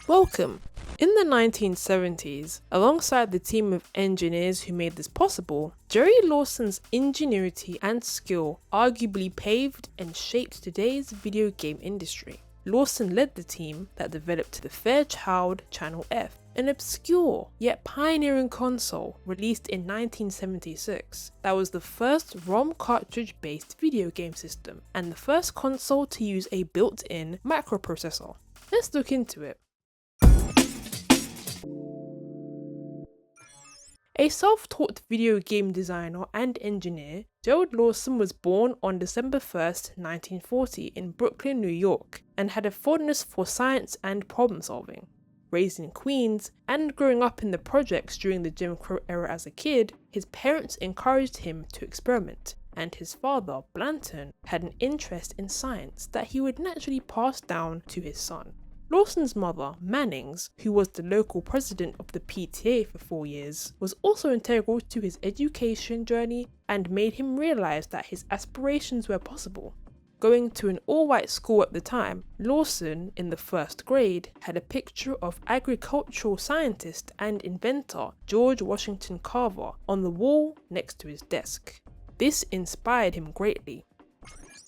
Welcome! In the 1970s, alongside the team of engineers who made this possible, Jerry Lawson's ingenuity and skill arguably paved and shaped today's video game industry. Lawson led the team that developed the Fairchild Channel F, an obscure yet pioneering console released in 1976 that was the first ROM cartridge-based video game system and the first console to use a built-in microprocessor. Let's look into it. A self-taught video game designer and engineer, Jerry Lawson was born on December 1st, 1940 in Brooklyn, New York, and had a fondness for science and problem solving. Raised in Queens and growing up in the projects during the Jim Crow era as a kid, his parents encouraged him to experiment, and his father, Blanton, had an interest in science that he would naturally pass down to his son. Lawson's mother, Mannings, who was the local president of the PTA for 4 years, was also integral to his education journey and made him realise that his aspirations were possible. Going to an all-white school at the time, Lawson, in the first grade, had a picture of agricultural scientist and inventor George Washington Carver on the wall next to his desk. This inspired him greatly.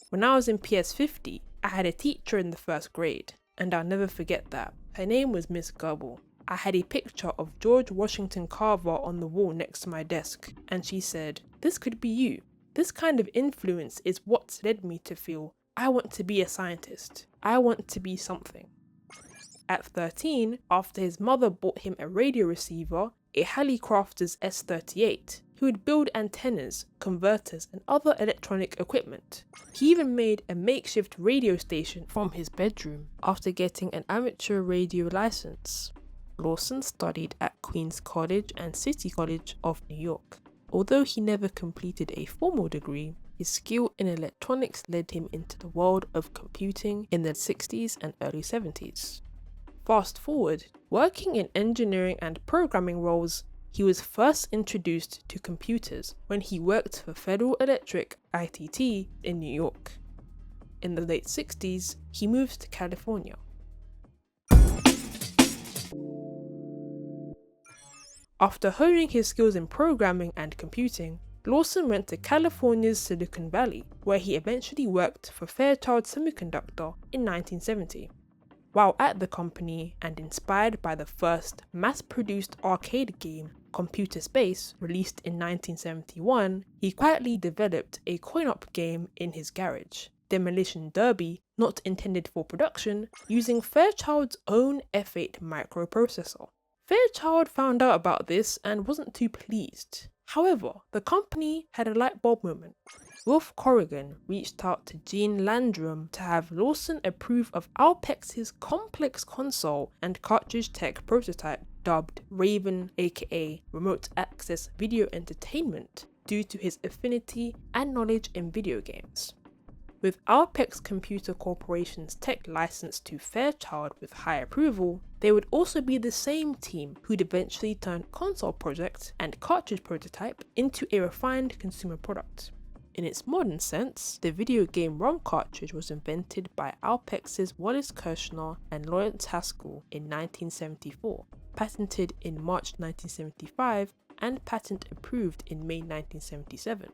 When I was in PS50, I had a teacher in the first grade, and I'll never forget that. Her name was Miss Gobble. I had a picture of George Washington Carver on the wall next to my desk, and she said, "This could be you. This kind of influence is what led me to feel, I want to be a scientist. I want to be something." At 13, after his mother bought him a radio receiver, a Hallicrafters S38, he would build antennas, converters, and other electronic equipment. He even made a makeshift radio station from his bedroom after getting an amateur radio license. Lawson studied at Queens College and City College of New York. Although he never completed a formal degree, his skill in electronics led him into the world of computing in the 60s and early 70s. Fast forward, working in engineering and programming roles, he was first introduced to computers when he worked for Federal Electric ITT in New York. In the late 60s, he moved to California. After honing his skills in programming and computing, Lawson went to California's Silicon Valley, where he eventually worked for Fairchild Semiconductor in 1970. While at the company, and inspired by the first mass-produced arcade game, Computer Space, released in 1971, he quietly developed a coin-op game in his garage, Demolition Derby, not intended for production, using Fairchild's own F8 microprocessor. Fairchild found out about this and wasn't too pleased. However, the company had a light bulb moment. Wolf Corrigan reached out to Gene Landrum to have Lawson approve of Alpex's complex console and cartridge tech prototype dubbed Raven, aka Remote Access Video Entertainment, due to his affinity and knowledge in video games. With Alpex Computer Corporation's tech licensed to Fairchild with high approval, they would also be the same team who'd eventually turn console project and cartridge prototype into a refined consumer product. In its modern sense, the video game ROM cartridge was invented by Alpex's Wallace Kirshner and Lawrence Haskell in 1974, patented in March 1975, and patent approved in May 1977.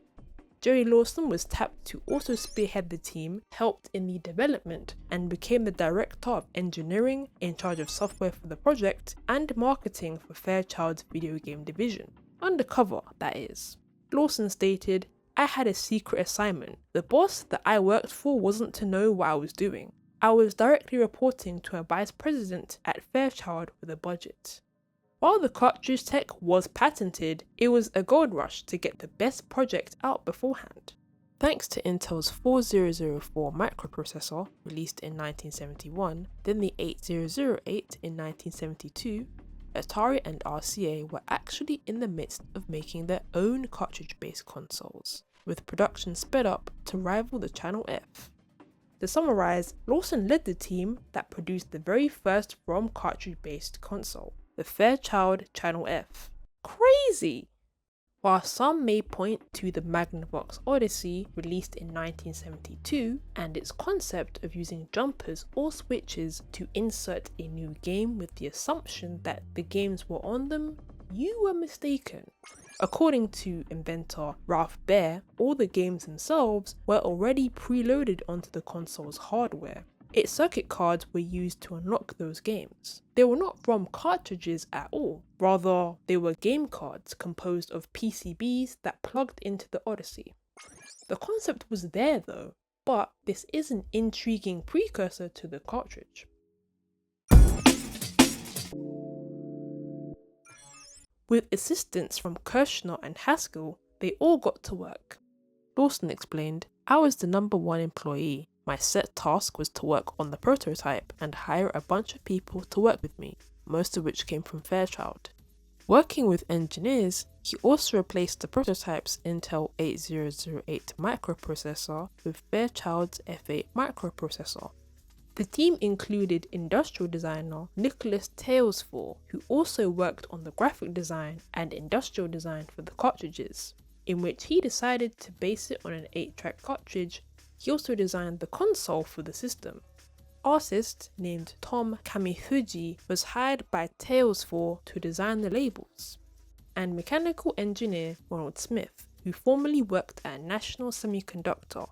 Jerry Lawson was tapped to also spearhead the team, helped in the development, and became the director of engineering, in charge of software for the project, and marketing for Fairchild's video game division. Undercover, that is. Lawson stated, "I had a secret assignment. The boss that I worked for wasn't to know what I was doing. I was directly reporting to a vice president at Fairchild with a budget." While the cartridge tech was patented, it was a gold rush to get the best project out beforehand. Thanks to Intel's 4004 microprocessor, released in 1971, then the 8008 in 1972, Atari and RCA were actually in the midst of making their own cartridge-based consoles, with production sped up to rival the Channel F. To summarize, Lawson led the team that produced the very first ROM cartridge-based console, the Fairchild Channel F. Crazy! While some may point to the Magnavox Odyssey, released in 1972, and its concept of using jumpers or switches to insert a new game with the assumption that the games were on them, you were mistaken. According to inventor Ralph Baer, all the games themselves were already preloaded onto the console's hardware. Its circuit cards were used to unlock those games. They were not ROM cartridges at all, rather they were game cards composed of PCBs that plugged into the Odyssey. The concept was there though, but this is an intriguing precursor to the cartridge. With assistance from Kirshner and Haskell, they all got to work. Lawson explained, "I was the #1 employee. My set task was to work on the prototype and hire a bunch of people to work with me, most of which came from Fairchild." Working with engineers, he also replaced the prototype's Intel 8008 microprocessor with Fairchild's F8 microprocessor. The team included industrial designer Nicholas Talesford, who also worked on the graphic design and industrial design for the cartridges, in which he decided to base it on an 8-track cartridge. He also designed the console for the system. Artist named Tom Kamifuji was hired by Talesford to design the labels, and mechanical engineer Ronald Smith, who formerly worked at National Semiconductor.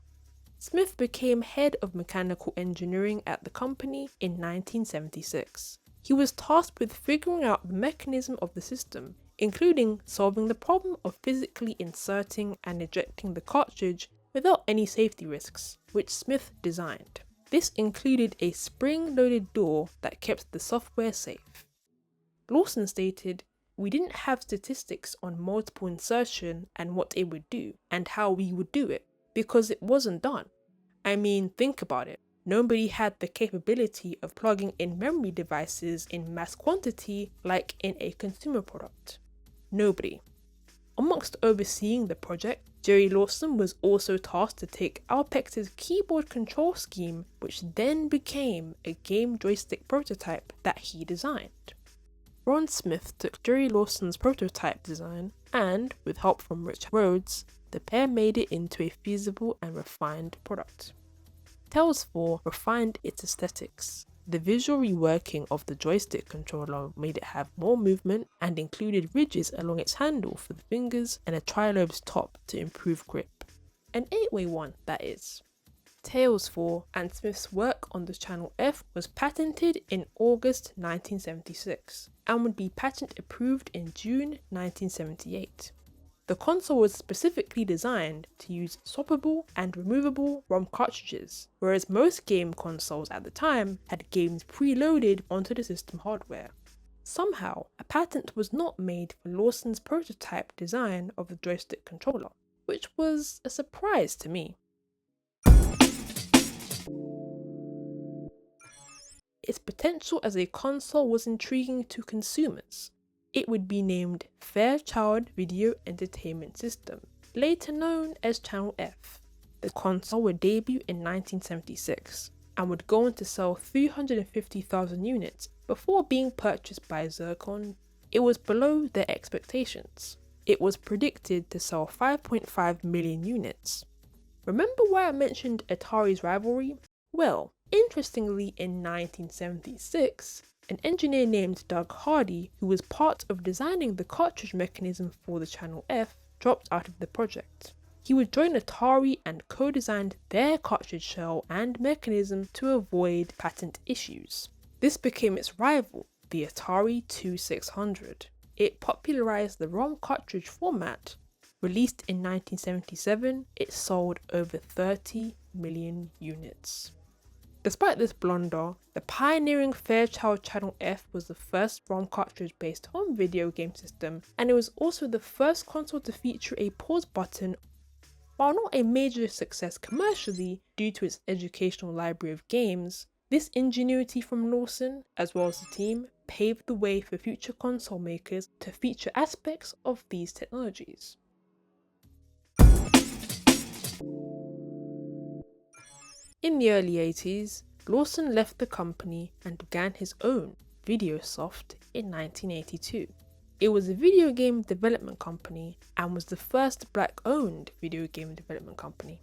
Smith became head of mechanical engineering at the company in 1976. He was tasked with figuring out the mechanism of the system, including solving the problem of physically inserting and ejecting the cartridge without any safety risks, which Smith designed. This included a spring-loaded door that kept the software safe. Lawson stated, "We didn't have statistics on multiple insertion and what it would do, and how we would do it, because it wasn't done. I mean, think about it. Nobody had the capability of plugging in memory devices in mass quantity like in a consumer product. Nobody." Amongst overseeing the project, Jerry Lawson was also tasked to take Alpex's keyboard control scheme, which then became a game joystick prototype that he designed. Ron Smith took Jerry Lawson's prototype design and, with help from Rich Rhodes, the pair made it into a feasible and refined product. Talesford refined its aesthetics. The visual reworking of the joystick controller made it have more movement and included ridges along its handle for the fingers and a trilobes top to improve grip. An 8-way one, that is. Talesford and Smith's work on the Channel F was patented in August 1976 and would be patent approved in June 1978. The console was specifically designed to use swappable and removable ROM cartridges, whereas most game consoles at the time had games preloaded onto the system hardware. Somehow, a patent was not made for Lawson's prototype design of the joystick controller, which was a surprise to me. Its potential as a console was intriguing to consumers. It would be named Fairchild Video Entertainment System, later known as Channel F. The console would debut in 1976 and would go on to sell 350,000 units before being purchased by Zircon. It was below their expectations. It was predicted to sell 5.5 million units. Remember why I mentioned Atari's rivalry? Well, interestingly, in 1976, an engineer named Doug Hardy, who was part of designing the cartridge mechanism for the Channel F, dropped out of the project. He would join Atari and co-designed their cartridge shell and mechanism to avoid patent issues. This became its rival, the Atari 2600. It popularized the ROM cartridge format. Released in 1977, it sold over 30 million units. Despite this blunder, the pioneering Fairchild Channel F was the first ROM cartridge-based home video game system, and it was also the first console to feature a pause button. While not a major success commercially due to its educational library of games, this ingenuity from Lawson, as well as the team, paved the way for future console makers to feature aspects of these technologies. In the early 80s, Lawson left the company and began his own, Videosoft, in 1982. It was a video game development company and was the first black-owned video game development company.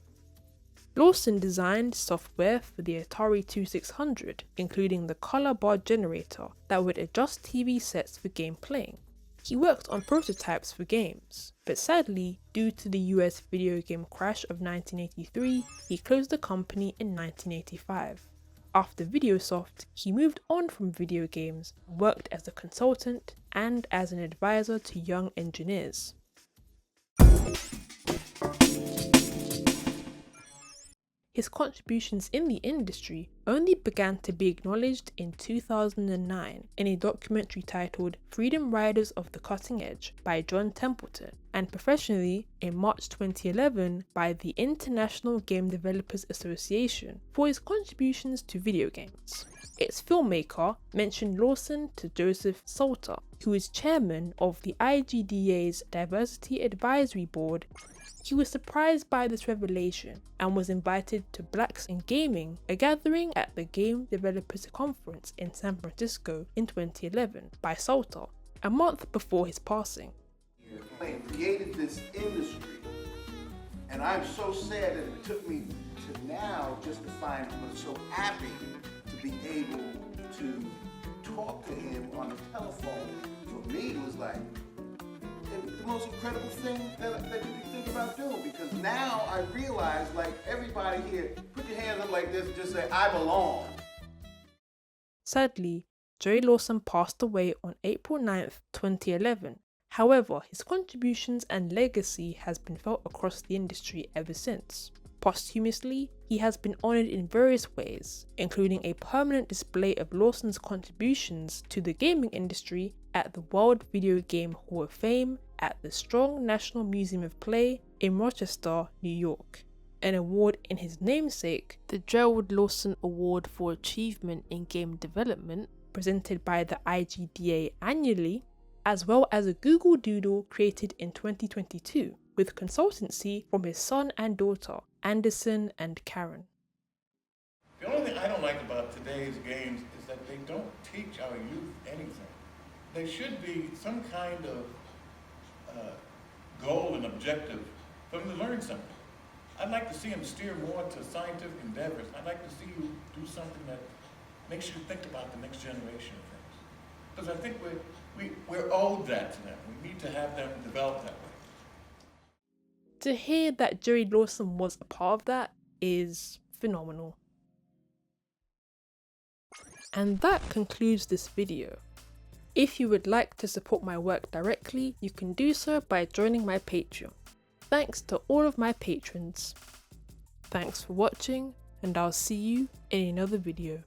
Lawson designed software for the Atari 2600, including the color bar generator that would adjust TV sets for game playing. He worked on prototypes for games, but sadly, due to the US video game crash of 1983, he closed the company in 1985. After Videosoft, he moved on from video games and worked as a consultant and as an advisor to young engineers. His contributions in the industry only began to be acknowledged in 2009 in a documentary titled Freedom Riders of the Cutting Edge by John Templeton, and professionally in March 2011 by the International Game Developers Association for his contributions to video games. Its filmmaker mentioned Lawson to Joseph Salter, who is chairman of the IGDA's Diversity Advisory Board. He was surprised by this revelation and was invited to Blacks in Gaming, a gathering at the Game Developers Conference in San Francisco in 2011 by Salter, a month before his passing. They created this industry, and I'm so sad that it took me to now just to find him, but so happy to be able to talk to him on the telephone. For me, it was like the most incredible thing that you can think about doing, because now I realize, like, everybody here, put your hands up like this and just say, I belong. Sadly, Jerry Lawson passed away on April 9th, 2011. However, his contributions and legacy has been felt across the industry ever since. Posthumously, he has been honoured in various ways, including a permanent display of Lawson's contributions to the gaming industry at the World Video Game Hall of Fame at the Strong National Museum of Play in Rochester, New York, an award in his namesake, the Gerald Lawson Award for Achievement in Game Development, presented by the IGDA annually, as well as a Google Doodle created in 2022 with consultancy from his son and daughter, Anderson and Karen. The only thing I don't like about today's games is that they don't teach our youth anything. There should be some kind of goal and objective for them to learn something. I'd like to see them steer more to scientific endeavors. I'd like to see you do something that makes you think about the next generation of things. Because I think we're owed that to them. We need to have them develop that way. To hear that Jerry Lawson was a part of that is phenomenal. And that concludes this video. If you would like to support my work directly, you can do so by joining my Patreon. Thanks to all of my patrons. Thanks for watching, and I'll see you in another video.